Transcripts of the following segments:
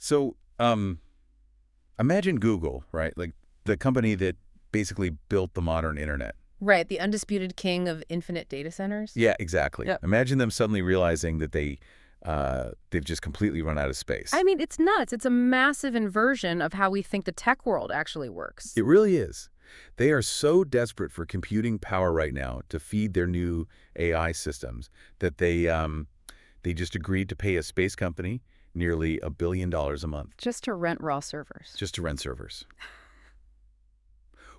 So, imagine Google, right? Like the company that basically built the modern internet. Right, the undisputed king of infinite data centers? Yeah, exactly. Yep. Imagine them suddenly realizing that they've just completely run out of I space. mean, it's nuts. It's a massive inversion of how we think the tech world actually works. It really is. They are so desperate for computing power right now to feed their new AI systems that they just agreed to pay a space company nearly $1 billion a month Just to rent raw servers. just to rent servers.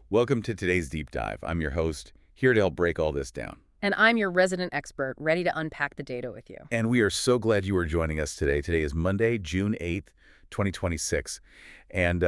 Welcome to today's deep dive. I'm your host, here to help break all this down. And I'm your resident expert, ready to unpack the data with you. And we are so glad you are joining us today. Today is Monday, June 8th, 2026. And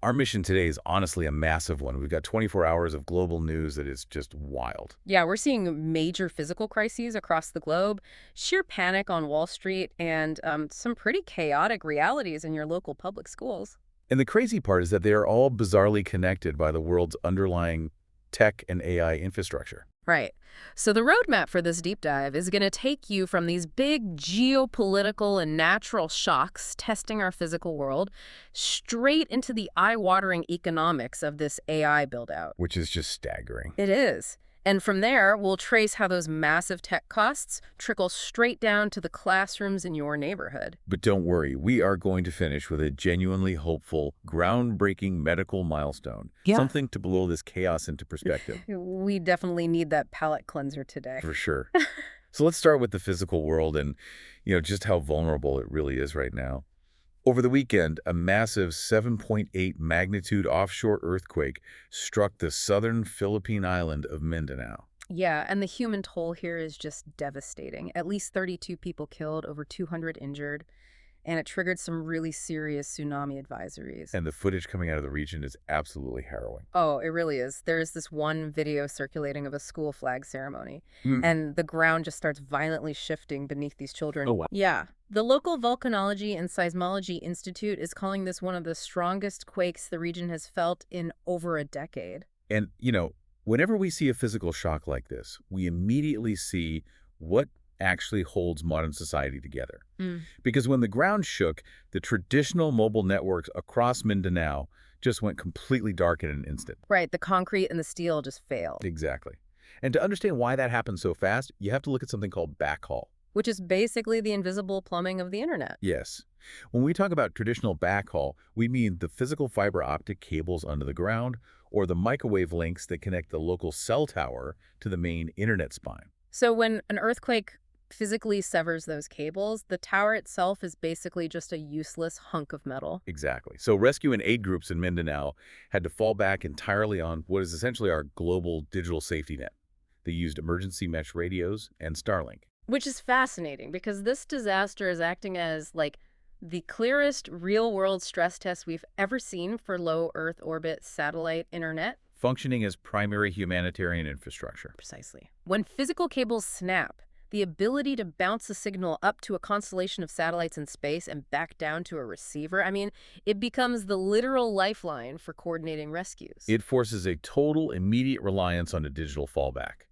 our mission today is honestly a massive one. We've got 24 hours of global news that is just wild. Yeah, we're seeing major physical crises across the globe, sheer panic on Wall Street, and some pretty chaotic realities in your local public schools. And the crazy part is that they are all bizarrely connected by the world's underlying tech and AI infrastructure. Right. So the roadmap for this deep dive is going to take you from these big geopolitical and natural shocks testing our physical world straight into the eye-watering economics of this AI build-out. Which is just staggering. It is. And from there, we'll trace how those massive tech costs trickle straight down to the classrooms in your neighborhood. But don't worry, we are going to finish with a genuinely hopeful, groundbreaking medical milestone. Yeah. Something to blow this chaos into perspective. We definitely need that palate cleanser today. For sure. So let's start with the physical world and, just how vulnerable it really is right now. Over the weekend, a massive 7.8 magnitude offshore earthquake struck the southern Philippine island of Mindanao. Yeah, and the human toll here is just devastating. At least 32 people killed, over 200 injured, and it triggered some really serious tsunami advisories. And the footage coming out of the region is absolutely harrowing. Oh, it really is. There's this one video circulating of a school flag ceremony, Mm. and the ground just starts violently shifting beneath these children. Oh, wow. Yeah. The local Volcanology and Seismology Institute is calling this one of the strongest quakes the region has felt in over a decade. And, whenever we see a physical shock like this, we immediately see what actually holds modern society together. Mm. Because when the ground shook, the traditional mobile networks across Mindanao just went completely dark in an instant. Right, the concrete and the steel just failed, Exactly. And to understand why that happened so fast, you have to look at something called backhaul. which is basically the invisible plumbing of the internet. Yes. When we talk about traditional backhaul, we mean the physical fiber optic cables under the ground or the microwave links that connect the local cell tower to the main internet spine. So when an earthquake physically severs those cables, the tower itself is basically just a useless hunk of metal. Exactly. So rescue and aid groups in Mindanao had to fall back entirely on what is essentially our global digital safety net. They used emergency mesh radios and Starlink. Which is fascinating because this disaster is acting as, like, the clearest real-world stress test we've ever seen for low Earth orbit satellite internet. Functioning as primary humanitarian infrastructure. Precisely. When physical cables snap, the ability to bounce a signal up to a constellation of satellites in space and back down to a receiver, it becomes the literal lifeline for coordinating rescues. It forces a total immediate reliance on a digital fallback.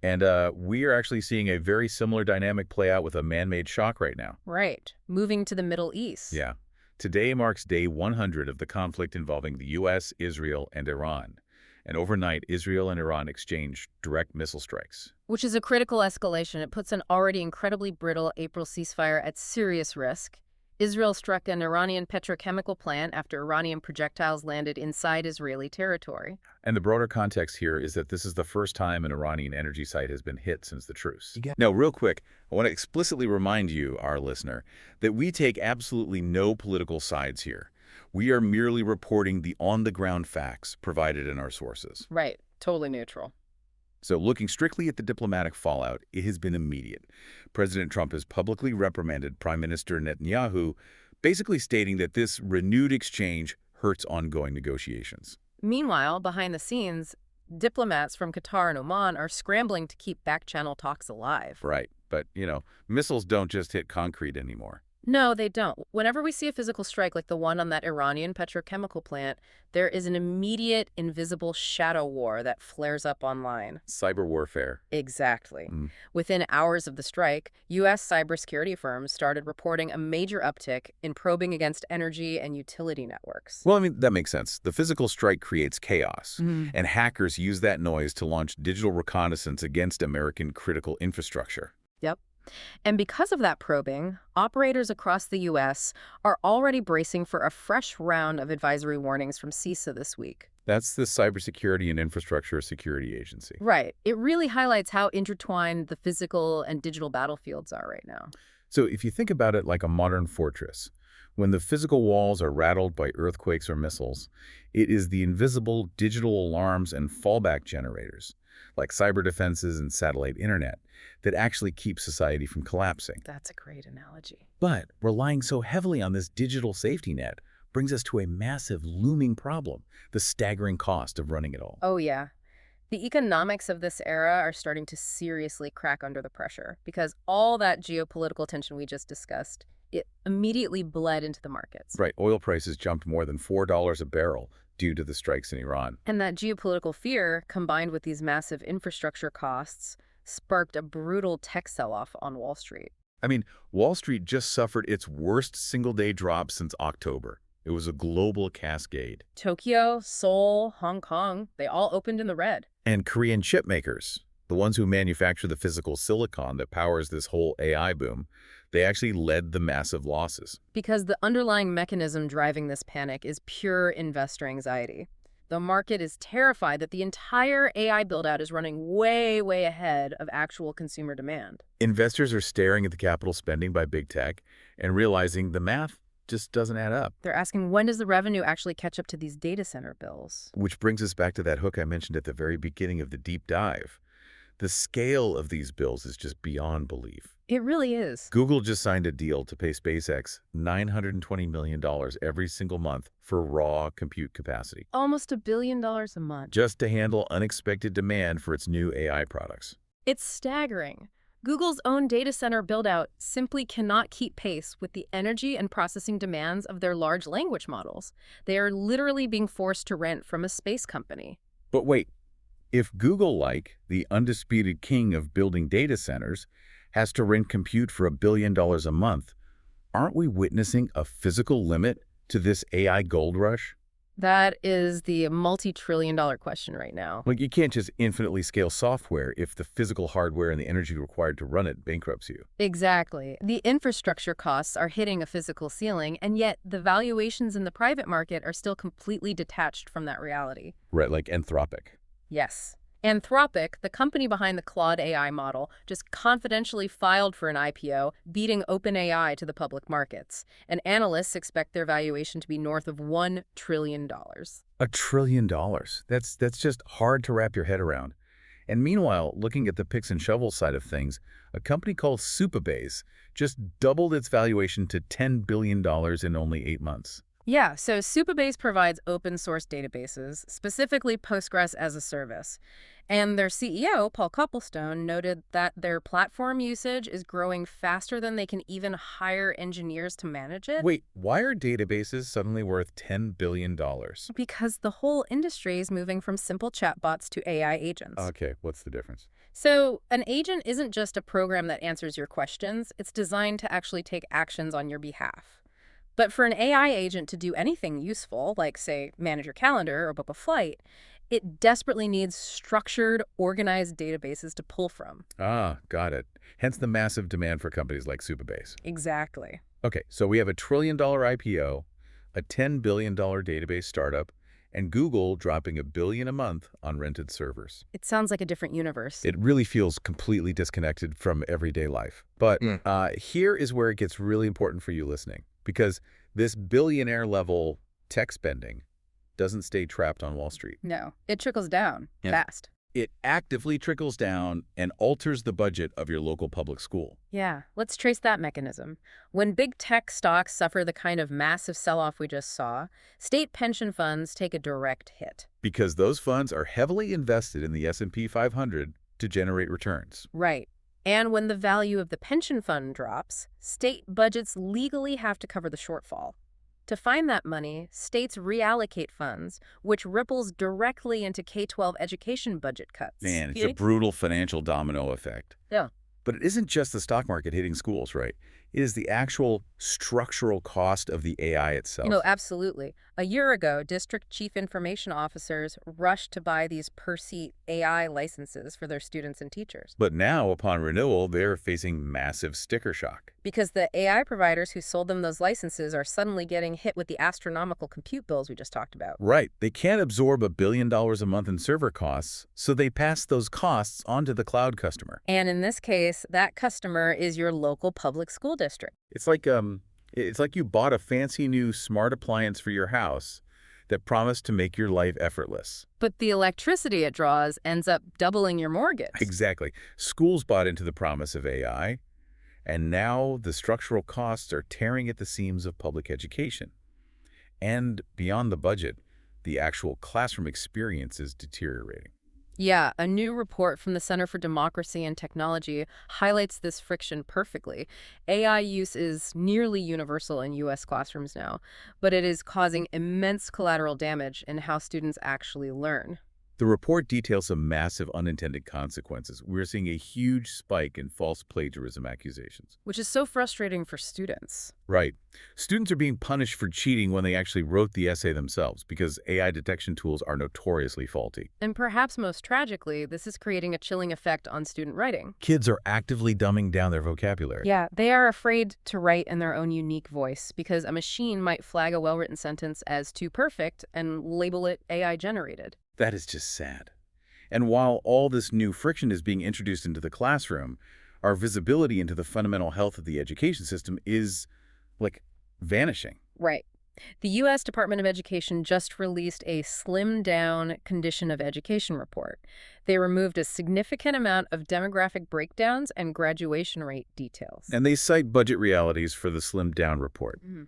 And we are actually seeing a very similar dynamic play out with a man-made shock right now. Right. Moving to the Middle East. Yeah. Today marks day 100 of the conflict involving the U.S., Israel, and Iran. And overnight, Israel and Iran exchanged direct missile strikes. Which is a critical escalation. It puts an already incredibly brittle April ceasefire at serious risk. Israel struck an Iranian petrochemical plant after Iranian projectiles landed inside Israeli territory. And the broader context here is that this is the first time an Iranian energy site has been hit since the truce. Now, real quick, I want to explicitly remind you, our listener, that we take absolutely no political sides here. We are merely reporting the on-the-ground facts provided in our sources. Right. Totally neutral. So looking strictly at the diplomatic fallout, it has been immediate. President Trump has publicly reprimanded Prime Minister Netanyahu, basically stating that this renewed exchange hurts ongoing negotiations. Meanwhile, behind the scenes, diplomats from Qatar and Oman are scrambling to keep back-channel talks alive. Right. But, missiles don't just hit concrete anymore. No, they don't. Whenever we see a physical strike like the one on that Iranian petrochemical plant, there is an immediate, invisible shadow war that flares up online. Cyber warfare. Exactly. Mm. Within hours of the strike, U.S. cybersecurity firms started reporting a major uptick in probing against energy and utility networks. Well, I mean, that makes sense. The physical strike creates chaos, Mhm. and hackers use that noise to launch digital reconnaissance against American critical infrastructure. Yep. And because of that probing, operators across the U.S. are already bracing for a fresh round of advisory warnings from CISA this week. That's the Cybersecurity and Infrastructure Security Agency. Right. It really highlights how intertwined the physical and digital battlefields are right now. So if you think about it like a modern fortress, when the physical walls are rattled by earthquakes or missiles, it is the invisible digital alarms and fallback generators, like cyber defenses and satellite internet, that actually keep society from collapsing. That's a great analogy. But relying so heavily on this digital safety net brings us to a massive looming problem, the staggering cost of running it all. Oh, yeah. The economics of this era are starting to seriously crack under the pressure because all that geopolitical tension we just discussed, it immediately bled into the markets. Right, oil prices jumped more than $4 a barrel due to the strikes in Iran. And that geopolitical fear, combined with these massive infrastructure costs, sparked a brutal tech sell-off on Wall Street. I mean, Wall Street just suffered its worst single-day drop since October. It was a global cascade. Tokyo, Seoul, Hong Kong, they all opened in the red. And Korean chip makers, the ones who manufacture the physical silicon that powers this whole AI boom, they actually led the massive losses. Because the underlying mechanism driving this panic is pure investor anxiety. The market is terrified that the entire AI build-out is running way, way ahead of actual consumer demand. Investors are staring at the capital spending by big tech and realizing the math just doesn't add up. They're asking, when does the revenue actually catch up to these data center bills? Which brings us back to that hook I mentioned at the very beginning of the deep dive. The scale of these bills is just beyond belief. It really is. Google just signed a deal to pay SpaceX $920 million every single month for raw compute capacity, Almost $1 billion a month. just to handle unexpected demand for its new AI products. It's staggering. Google's own data center build-out simply cannot keep pace with the energy and processing demands of their large language models. They are literally being forced to rent from a space company. But wait, if Google, like the undisputed king of building data centers, has to rent compute for $1 billion a month, aren't we witnessing a physical limit to this AI gold rush? That is the multi-trillion-dollar question right now. Like, you can't just infinitely scale software if the physical hardware and the energy required to run it bankrupts you. Exactly. The infrastructure costs are hitting a physical ceiling, and yet the valuations in the private market are still completely detached from that reality. Right, like Anthropic. Yes. Anthropic, the company behind the Claude AI model, just confidentially filed for an IPO, beating OpenAI to the public markets. And analysts expect their valuation to be north of $1 trillion. $1 trillion. That's just hard to wrap your head around. And meanwhile, looking at the picks and shovels side of things, a company called Supabase just doubled its valuation to $10 billion in only 8 months. Yeah, so Supabase provides open-source databases, specifically Postgres as a service. And their CEO, Paul Copplestone, noted that their platform usage is growing faster than they can even hire engineers to manage it. Wait, why are databases suddenly worth $10 billion? Because the whole industry is moving from simple chatbots to AI agents. Okay, what's the difference? So an agent isn't just a program that answers your questions. It's designed to actually take actions on your behalf. But for an AI agent to do anything useful, like, say, manage your calendar or book a flight, it desperately needs structured, organized databases to pull from. Ah, got it. Hence the massive demand for companies like Supabase. Exactly. Okay, so we have a $1 trillion IPO, a $10 billion database startup, and Google dropping $1 billion a month on rented servers. It sounds like a different universe. It really feels completely disconnected from everyday life. But here is where it gets really important for you listening, because this billionaire-level tech spending doesn't stay trapped on Wall Street. No, it trickles down fast. It actively trickles down and alters the budget of your local public school. Yeah, let's trace that mechanism. When big tech stocks suffer the kind of massive sell-off we just saw, state pension funds take a direct hit. Because those funds are heavily invested in the S&P 500 to generate returns. Right. And when the value of the pension fund drops, state budgets legally have to cover the shortfall. To find that money, states reallocate funds, which ripples directly into K-12 education budget cuts. Man, it's a brutal financial domino effect. Yeah. But it isn't just the stock market hitting schools, right? It is the actual structural cost of the AI itself. Absolutely. A year ago, district chief information officers rushed to buy these per-seat AI licenses for their students and teachers. But now, upon renewal, they're facing massive sticker shock. Because the AI providers who sold them those licenses are suddenly getting hit with the astronomical compute bills we just talked about. Right. They can't absorb $1 billion a month in server costs, so they pass those costs on to the cloud customer. And in this case, that customer is your local public school district. It's like you bought a fancy new smart appliance for your house that promised to make your life effortless. But the electricity it draws ends up doubling your mortgage. Exactly. Schools bought into the promise of AI, and now the structural costs are tearing at the seams of public education. And beyond the budget, the actual classroom experience is deteriorating. Yeah, a new report from the Center for Democracy and Technology highlights this friction perfectly. AI use is nearly universal in U.S. classrooms now, but it is causing immense collateral damage in how students actually learn. The report details some massive unintended consequences. We're seeing a huge spike in false plagiarism accusations. Which is so frustrating for students. Right. Students are being punished for cheating when they actually wrote the essay themselves because AI detection tools are notoriously faulty. And perhaps most tragically, this is creating a chilling effect on student writing. Kids are actively dumbing down their vocabulary. Yeah, they are afraid to write in their own unique voice because a machine might flag a well-written sentence as too perfect and label it AI-generated. That is just sad. And while all this new friction is being introduced into the classroom, our visibility into the fundamental health of the education system is, vanishing. Right. The U.S. Department of Education just released a slimmed-down condition of education report. They removed a significant amount of demographic breakdowns and graduation rate details. And they cite budget realities for the slimmed-down report. Mm-hmm.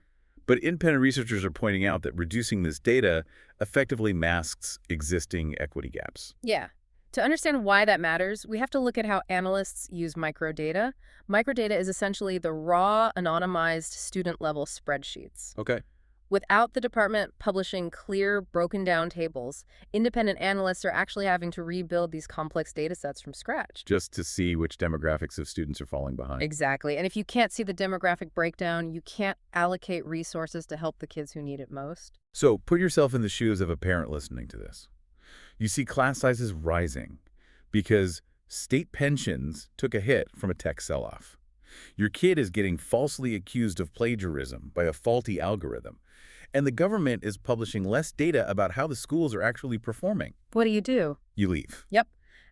But independent researchers are pointing out that reducing this data effectively masks existing equity gaps. Yeah. To understand why that matters, we have to look at how analysts use microdata. Microdata is essentially the raw, anonymized student-level spreadsheets. Okay. Without the department publishing clear, broken-down tables, independent analysts are actually having to rebuild these complex data sets from scratch. Just to see which demographics of students are falling behind. Exactly. And if you can't see the demographic breakdown, you can't allocate resources to help the kids who need it most. So put yourself in the shoes of a parent listening to this. You see class sizes rising because state pensions took a hit from a tech sell-off. Your kid is getting falsely accused of plagiarism by a faulty algorithm. And the government is publishing less data about how the schools are actually performing. What do? You leave. Yep.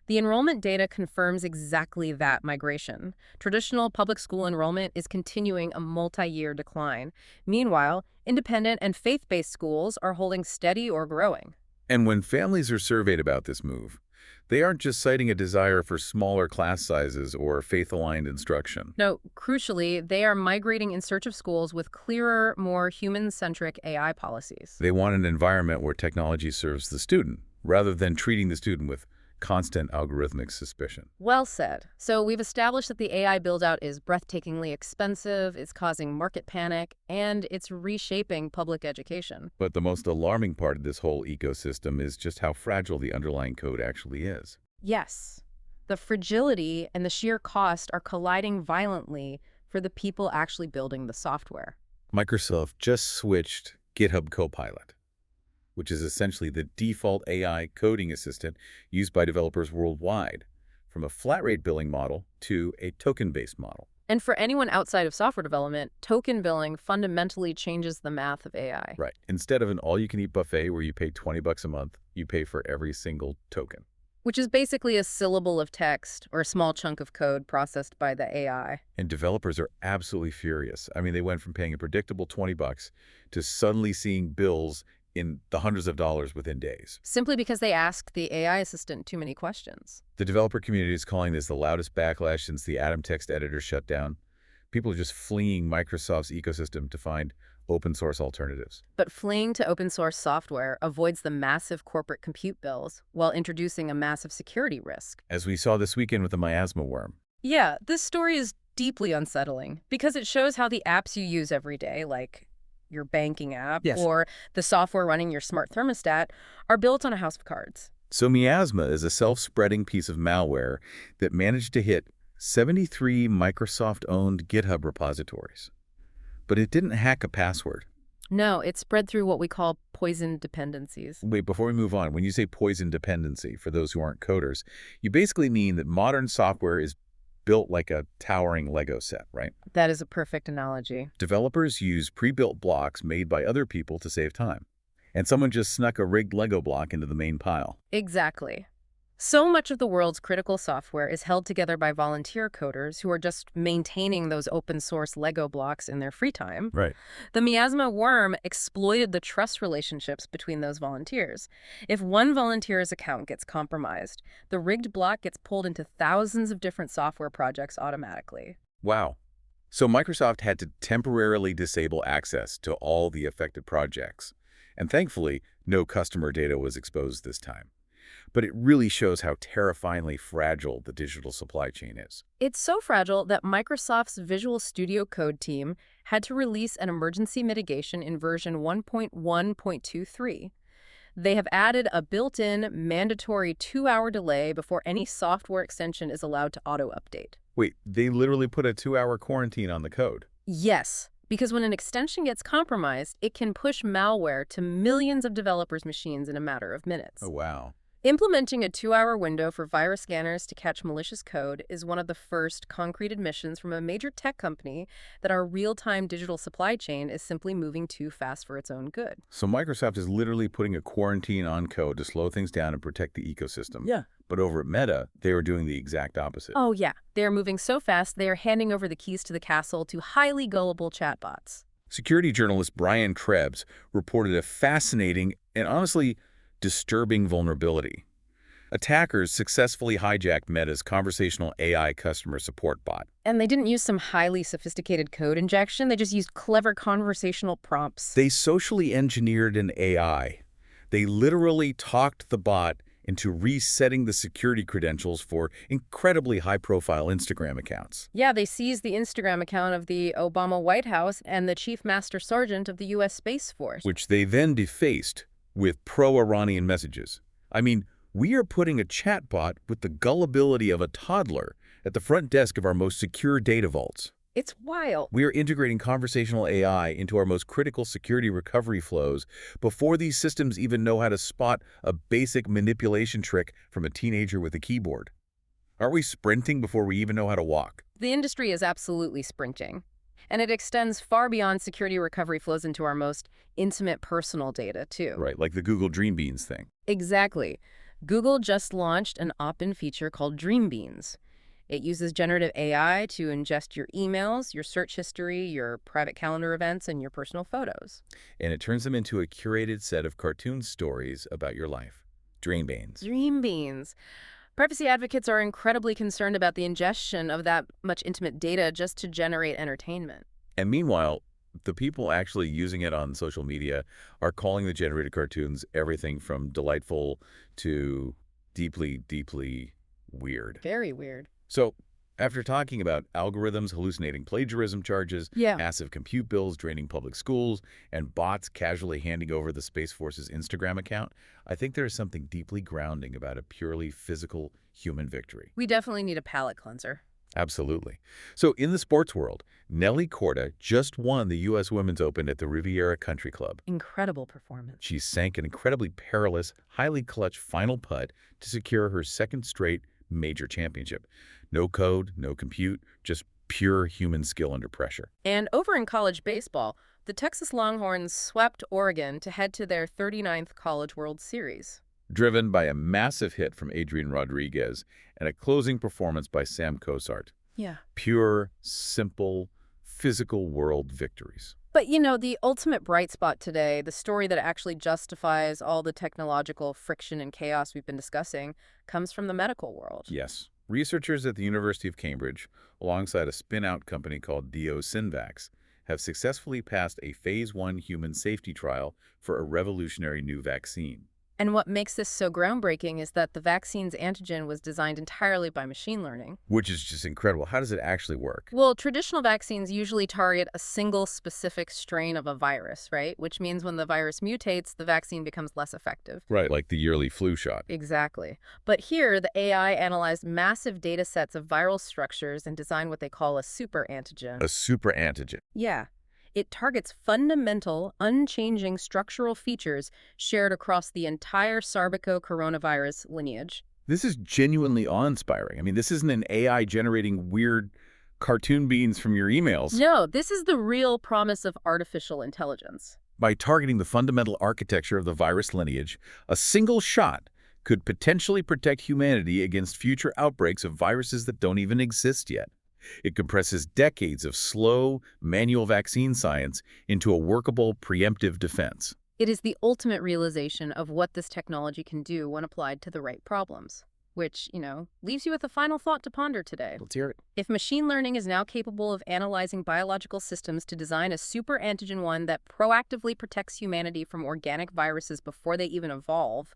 The enrollment data confirms exactly that migration. Traditional public school enrollment is continuing a multi-year decline. Meanwhile, independent and faith-based schools are holding steady or growing. And when families are surveyed about this move, they aren't just citing a desire for smaller class sizes or faith-aligned instruction. No, crucially, they are migrating in search of schools with clearer, more human-centric AI policies. They want an environment where technology serves the student, rather than treating the student with constant algorithmic suspicion. Well said. So we've established that the AI build-out is breathtakingly expensive, it's causing market panic, and it's reshaping public education. But the most alarming part of this whole ecosystem is just how fragile the underlying code actually is. Yes. The fragility and the sheer cost are colliding violently for the people actually building the software. Microsoft just switched GitHub Copilot, which is essentially the default AI coding assistant used by developers worldwide, from a flat-rate billing model to a token-based model. And for anyone outside of software development, token billing fundamentally changes the math of AI. Right. Instead of an all-you-can-eat buffet where you pay $20 a month, you pay for every single token. Which is basically a syllable of text or a small chunk of code processed by the AI. And developers are absolutely furious. I mean, they went from paying a predictable $20 to suddenly seeing bills in the hundreds of dollars within days. Simply because they asked the AI assistant too many questions. The developer community is calling this the loudest backlash since the Atom text editor shut down. People are just fleeing Microsoft's ecosystem to find open source alternatives. But fleeing to open source software avoids the massive corporate compute bills while introducing a massive security risk. As we saw this weekend with the miasma worm. Yeah, this story is deeply unsettling because it shows how the apps you use every day, like your banking app Yes. or the software running your smart thermostat, are built on a house of cards. So miasma is a self-spreading piece of malware that managed to hit 73 Microsoft-owned GitHub repositories. But it didn't hack a password. No, it's spread through what we call poison dependencies. Wait, before we move on, when you say poison dependency, for those who aren't coders, you basically mean that modern software is built like a towering Lego set, right? That is a perfect analogy. Developers use pre-built blocks made by other people to save time. And someone just snuck a rigged Lego block into the main pile. Exactly. So much of the world's critical software is held together by volunteer coders who are just maintaining those open source Lego blocks in their free time. Right. The miasma worm exploited the trust relationships between those volunteers. If one volunteer's account gets compromised, the rigged block gets pulled into thousands of different software projects automatically. Wow. So Microsoft had to temporarily disable access to all the affected projects. And thankfully, no customer data was exposed this time. But it really shows how terrifyingly fragile the digital supply chain is. It's so fragile that Microsoft's Visual Studio Code team had to release an emergency mitigation in version 1.1.23. They have added a built-in mandatory 2-hour delay before any software extension is allowed to auto-update. Wait, they literally put a 2-hour quarantine on the code. Yes, because when an extension gets compromised, it can push malware to millions of developers' machines in a matter of minutes. Oh, wow. Implementing a 2-hour window for virus scanners to catch malicious code is one of the first concrete admissions from a major tech company that our real-time digital supply chain is simply moving too fast for its own good. So Microsoft is literally putting a quarantine on code to slow things down and protect the ecosystem. Yeah. But over at Meta, they were doing the exact opposite. Oh, yeah. They are moving so fast, they are handing over the keys to the castle to highly gullible chatbots. Security journalist Brian Krebs reported a fascinating and honestly disturbing vulnerability. Attackers successfully hijacked Meta's conversational AI customer support bot. And they didn't use some highly sophisticated code injection. They just used clever conversational prompts. They socially engineered an AI. They literally talked the bot into resetting the security credentials for incredibly high-profile Instagram accounts. Yeah, they seized the Instagram account of the Obama White House and the Chief Master Sergeant of the U.S. Space Force. Which they then defaced with pro-Iranian messages. I mean, we are putting a chatbot with the gullibility of a toddler at the front desk of our most secure data vaults. It's wild. We are integrating conversational AI into our most critical security recovery flows before these systems even know how to spot a basic manipulation trick from a teenager with a keyboard. Aren't we sprinting before we even know how to walk? The industry is absolutely sprinting. And it extends far beyond security recovery flows into our most intimate personal data, too. Right, like the Google Dream Beans thing. Exactly. Google just launched an opt-in feature called Dream Beans. It uses generative AI to ingest your emails, your search history, your private calendar events, and your personal photos. And it turns them into a curated set of cartoon stories about your life. Dream Beans. Dream Beans. Privacy advocates are incredibly concerned about the ingestion of that much intimate data just to generate entertainment. And meanwhile, the people actually using it on social media are calling the generated cartoons everything from delightful to deeply, deeply weird. Very weird. So, after talking about algorithms hallucinating plagiarism charges, massive compute bills draining public schools, and bots casually handing over the Space Force's Instagram account, I think there is something deeply grounding about a purely physical human victory. We definitely need a palate cleanser. Absolutely. So in the sports world, Nelly Korda just won the U.S. Women's Open at the Riviera Country Club. Incredible performance. She sank an incredibly perilous, highly clutch final putt to secure her second straight major championship. No code, no compute, just pure human skill under pressure. And over in college baseball, the Texas Longhorns swept Oregon to head to their 39th College World Series. Driven by a massive hit from Adrian Rodriguez and a closing performance by Sam Cosart. Yeah. Pure, simple, physical world victories. But, you know, the ultimate bright spot today, the story that actually justifies all the technological friction and chaos we've been discussing, comes from the medical world. Yes. Researchers at the University of Cambridge, alongside a spin-out company called DO Synvax, have successfully passed a Phase 1 human safety trial for a revolutionary new vaccine. And what makes this so groundbreaking is that the vaccine's antigen was designed entirely by machine learning. Which is just incredible. How does it actually work? Well, traditional vaccines usually target a single specific strain of a virus, right? Which means when the virus mutates, the vaccine becomes less effective. Right, like the yearly flu shot. Exactly. But here, the AI analyzed massive data sets of viral structures and designed what they call a super antigen. A super antigen. Yeah. It targets fundamental, unchanging structural features shared across the entire Sarbeco-coronavirus lineage. This is genuinely awe-inspiring. I mean, this isn't an AI generating weird cartoon beans from your emails. No, this is the real promise of artificial intelligence. By targeting the fundamental architecture of the virus lineage, a single shot could potentially protect humanity against future outbreaks of viruses that don't even exist yet. It compresses decades of slow, manual vaccine science into a workable, preemptive defense. It is the ultimate realization of what this technology can do when applied to the right problems. Which, leaves you with a final thought to ponder today. Let's hear it. If machine learning is now capable of analyzing biological systems to design a super antigen one that proactively protects humanity from organic viruses before they even evolve,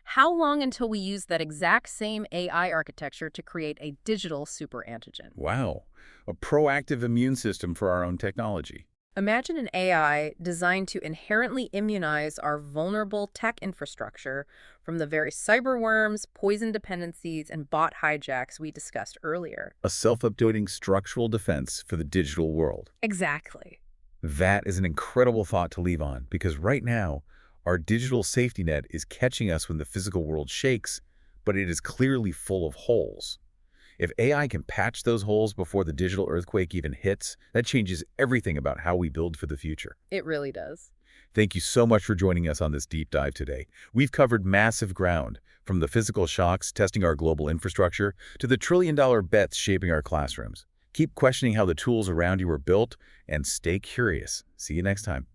how long until we use that exact same AI architecture to create a digital super antigen? Wow. A proactive immune system for our own technology. Imagine an AI designed to inherently immunize our vulnerable tech infrastructure from the very cyberworms, poison dependencies, and bot hijacks we discussed earlier. A self-updating structural defense for the digital world. Exactly. That is an incredible thought to leave on, because right now, our digital safety net is catching us when the physical world shakes, but it is clearly full of holes. If AI can patch those holes before the digital earthquake even hits, that changes everything about how we build for the future. It really does. Thank you so much for joining us on this deep dive today. We've covered massive ground, from the physical shocks testing our global infrastructure to the trillion-dollar bets shaping our classrooms. Keep questioning how the tools around you are built and stay curious. See you next time.